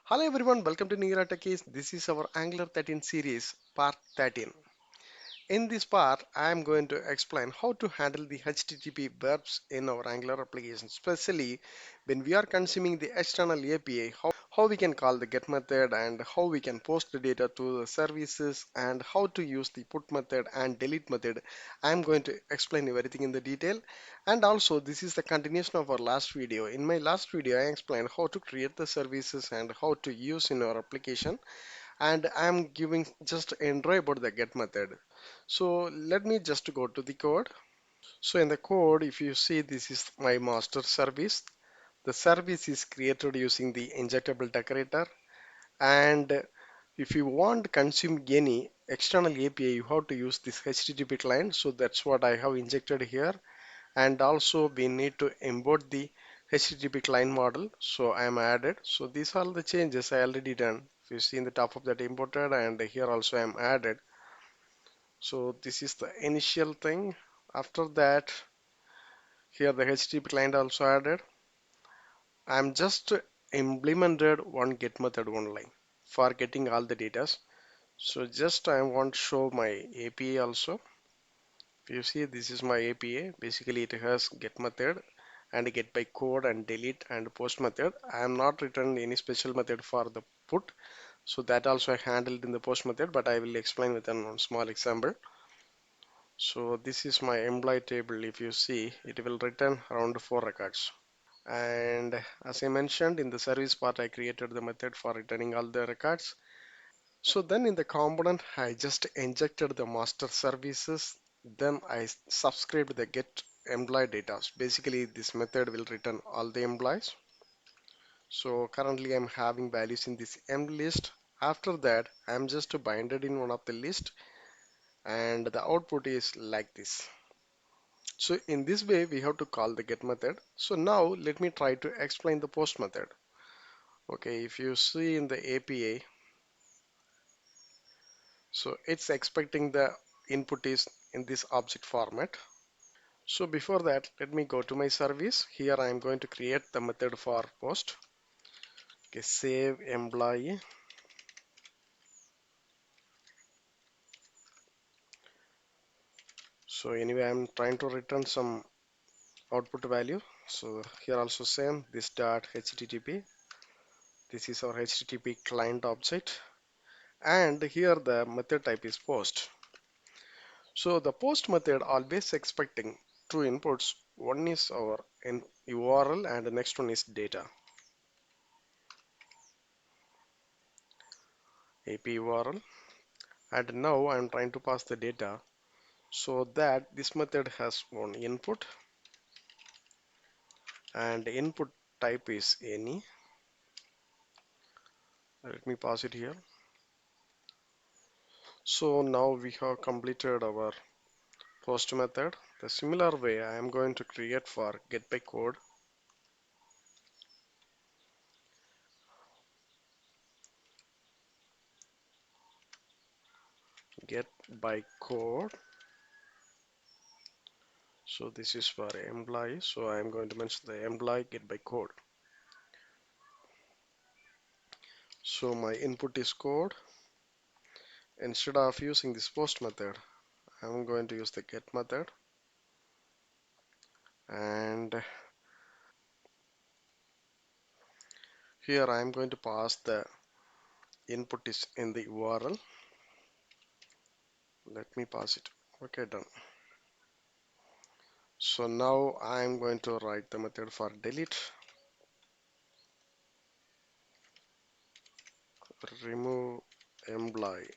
Hello everyone, welcome to Nihira Techiees. This is our Angular 13 series, part 13. In this part, I am going to explain how to handle the HTTP verbs in our Angular application, especially when we are consuming the external API, how we can call the get method and how we can post the data to the services and how to use the put method and delete method. I am going to explain everything in the detail. And also, this is the continuation of our last video. In my last video, I explained how to create the services and how to use in our application, and I'm giving just intro about the get method. So let me just go to the code. So in the code, if you see, this is my master service. The service is created using the injectable decorator, and if you want to consume any external API, you have to use this HTTP client. So that's what I have injected here. And also we need to import the HTTP client model. So I am added. So these are the changes I already done. If you see in the top of that imported, and here also I am added. So this is the initial thing. After that, here the HTTP client also added. I'm just implemented one get method only for getting all the data. So just I want to show my API also. If you see, this is my API. Basically it has get method and get by code and delete and post method. I am not written any special method for the put. So that also I handled in the post method, but I will explain with one small example. So this is my employee table. If you see, it will return around 4 records. And as I mentioned in the service part, I created the method for returning all the records. So then in the component, I just injected the master services. Then I subscribed the get employee data. Basically, this method will return all the employees. So currently I'm having values in this M list. After that, I'm just binded in one of the list, and the output is like this. So in this way, we have to call the get method. So now let me try to explain the post method. Okay, if you see in the API, so it's expecting the input is in this object format. So before that, let me go to my service. Here I am going to create the method for post. Okay, save employee. So anyway, I'm trying to return some output value. So here also same, this dot HTTP. This is our HTTP client object. And here the method type is post. So the post method always expecting two inputs. One is our URL and the next one is data. AP URL. And now I'm trying to pass the data so that this method has one input and input type is any. Let me pass it here. So now we have completed our post method. The similar way I am going to create for get by code. Get by code. So this is for employee. So I am going to mention the employee get by code. So my input is code. Instead of using this post method, I'm going to use the get method, and here I'm going to pass the input is in the URL. Let me pass it. Okay, done. So now I'm going to write the method for delete. Remove employee.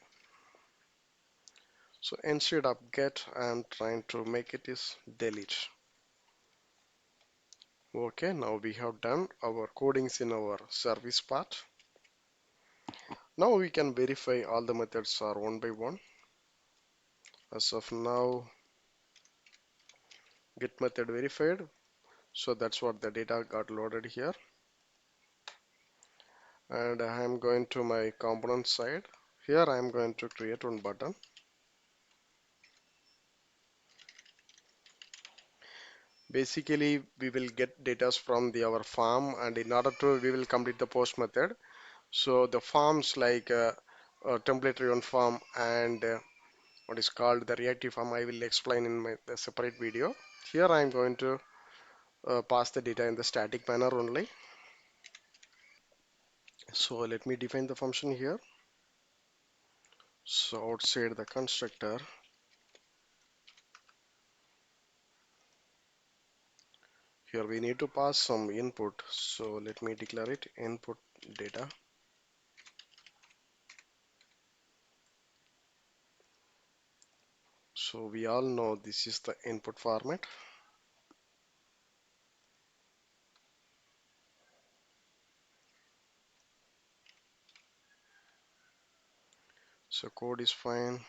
So instead of get, I'm trying to make it is delete. Okay, now we have done our codings in our service part. Now we can verify all the methods are one by one. As of now, get method verified. So that's what the data got loaded here. And I'm going to my component side. Here I'm going to create one button. Basically, we will get data from our farm, and in order to we will complete the post method. So the forms like template driven form and what is called the reactive form I will explain in my the separate video. Here I am going to pass the data in the static manner only. So let me define the function here. So outside the constructor, here we need to pass some input. So let me declare it input data. So we all know this is the input format. So code is fine.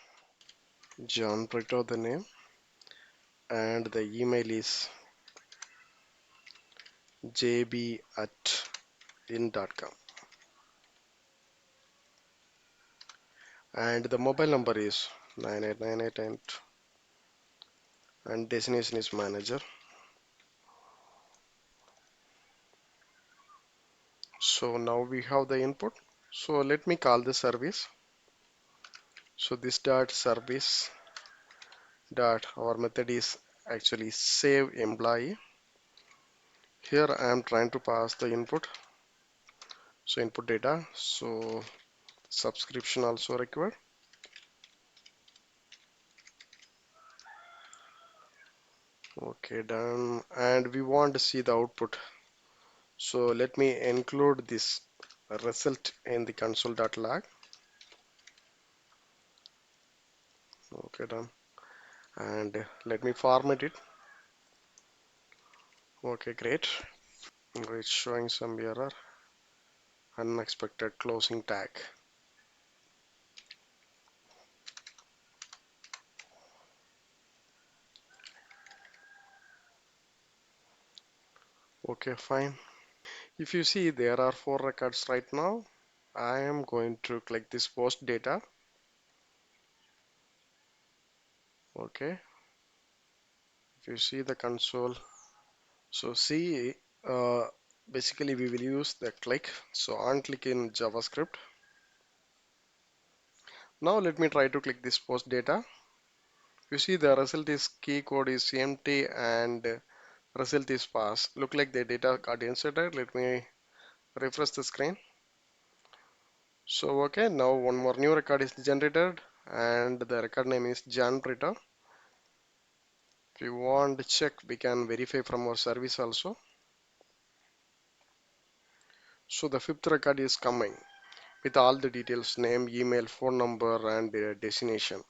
John Brito the name and the email is jb@in.com and the mobile number is 9898 and destination is manager. So now we have the input. So let me call the service. So this dot service dot our method is actually save employee. Here I am trying to pass the input. So input data. So subscription also required. Okay, done. And we want to see the output. So let me include this result in the console.log. Okay, done. And let me format it. Okay, great. It's showing some error. Unexpected closing tag. Okay, fine. If you see there are 4 records right now. I am going to click this post data. Okay. If you see the console, so see uh, basically we will use the click. So on click in JavaScript. Now let me try to click this post data. You see the result is key code is empty and result is pass. Look like the data got inserted. Let me refresh the screen. So okay, now one more new record is generated and the record name is John Prita. If you want to check, we can verify from our service also. So the fifth record is coming with all the details, name, email, phone number and destination.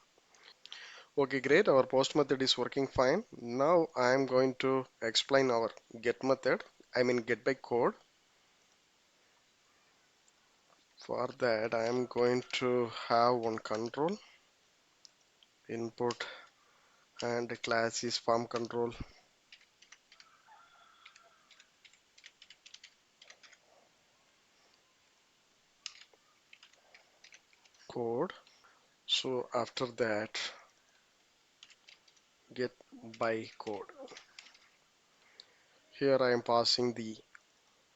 Okay, great. Our post method is working fine. Now I am going to explain our get method. I mean get by code. For that, I am going to have one control input and the class is form control code. So after that, get by code. Here I am passing the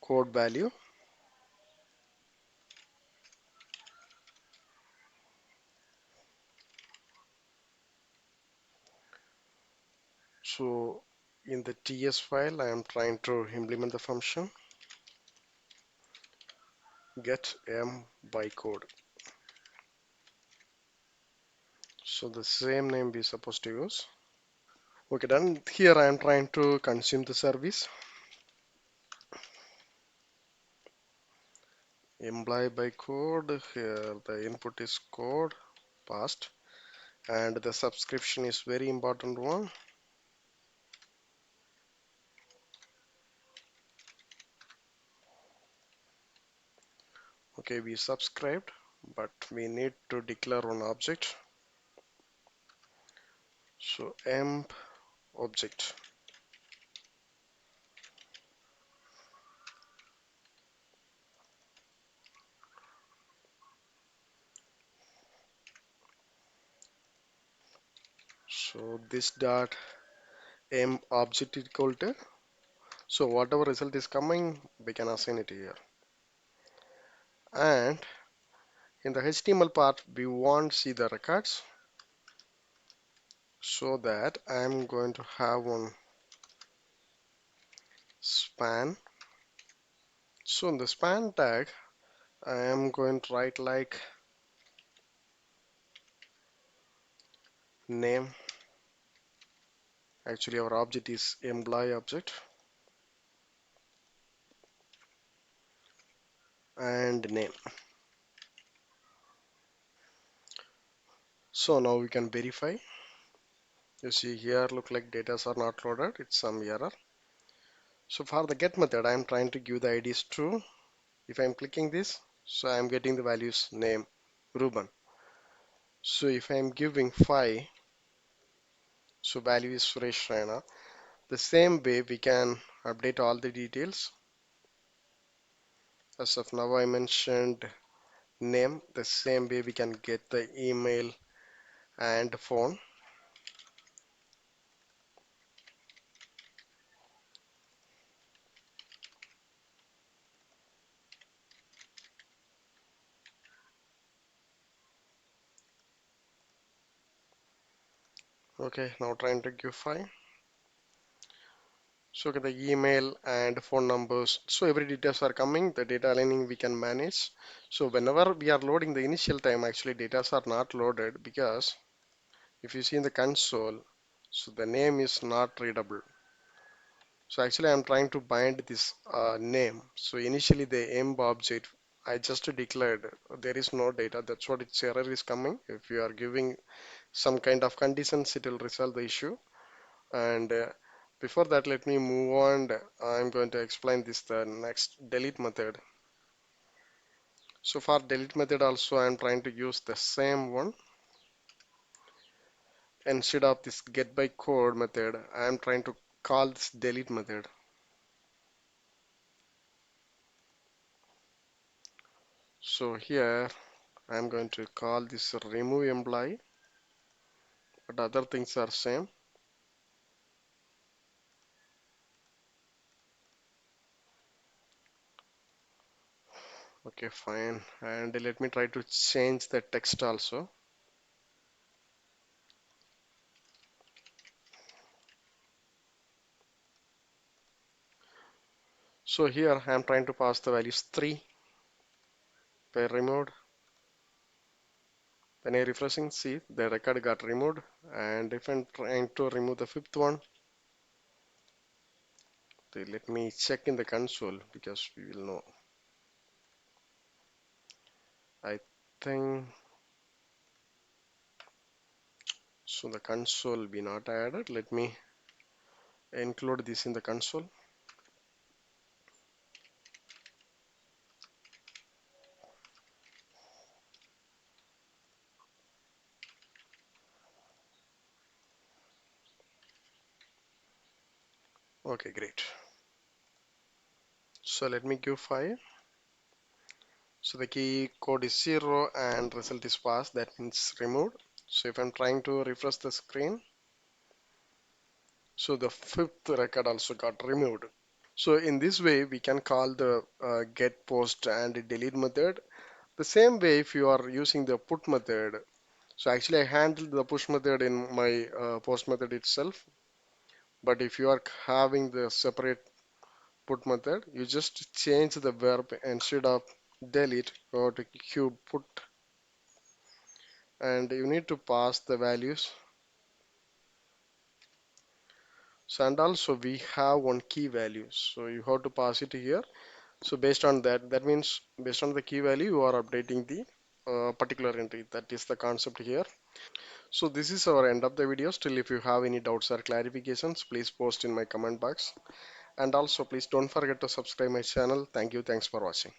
code value. So in the TS file, I am trying to implement the function get m by code. So the same name we supposed to use. Okay, done. Here I am trying to consume the service. Imply by code. Here the input is code passed, and the subscription is very important one. Okay, we subscribed, but we need to declare one object. So emp object. So this dot emp object is equal to. So whatever result is coming, we can assign it here. And in the HTML part, we want to see the records, so that I'm going to have one span. So in the span tag, I am going to write like name. Actually, our object is employee object, and name. So now we can verify. You see here, look like data are not loaded. It's some error. So for the get method, I'm trying to give the ID is true. If I'm clicking this, so I'm getting the values name Ruben. So if I'm giving 5, so value is Suresh Raina. The same way we can update all the details. As of now, I mentioned name. The same way we can get the email and phone. Okay, now trying to give 5. So get the email and phone numbers. So every details are coming. The data aligning we can manage. So whenever we are loading the initial time, actually data are not loaded, because if you see in the console, so the name is not readable. So actually I'm trying to bind this name. So initially the emb object I just declared there is no data. That's what its error is coming. If you are giving some kind of conditions, it will resolve the issue. And before that, let me move on. I'm going to explain this the next delete method. So for delete method also, I'm trying to use the same one. Instead of this get by code method, I'm trying to call this delete method. So here I'm going to call this remove employee, but other things are same. Okay, fine. And let me try to change the text also. So here I'm trying to pass the values 3 by removed. When I refreshing, see the record got removed. And if I'm trying to remove the fifth one, let me check in the console, because we will know. I think so. The console will be not added. Let me include this in the console. Okay, great. So let me give 5. So the key code is 0 and result is pass. That means removed. So if I'm trying to refresh the screen, so the fifth record also got removed. So in this way, we can call the get, post, and delete method. The same way, if you are using the put method, so actually I handled the push method in my post method itself. But if you are having the separate put method, you just change the verb. Instead of delete, go to cube put, and you need to pass the values. So and also we have one key value, so you have to pass it here. So based on that, that means based on the key value, you are updating the particular entry. That is the concept here. So this is our end of the video. Still, if you have any doubts or clarifications, please post in my comment box. And also please don't forget to subscribe my channel. Thank you. Thanks for watching.